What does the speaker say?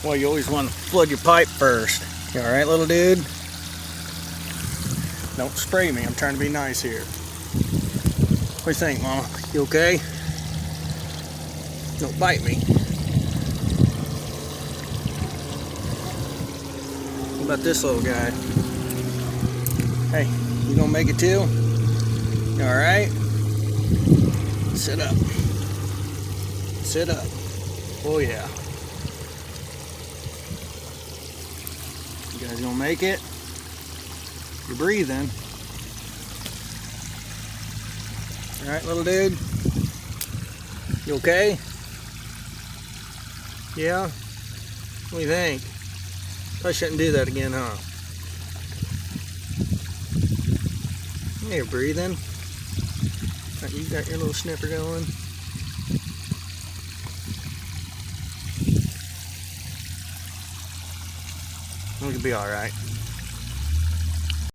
Well, you always want to flood your pipe first. You all right, little dude? Don't spray me. I'm trying to be nice here. What do you think, Mama? You okay? Don't bite me. What about this little guy? Hey, you gonna make it too? You all right? Sit up. Sit up. Oh yeah. You guys gonna make it? You're breathing. All right, little dude. You okay? Yeah? What do you think? I shouldn't do that again, huh? You're breathing. You got your little sniffer going. It'll be all right.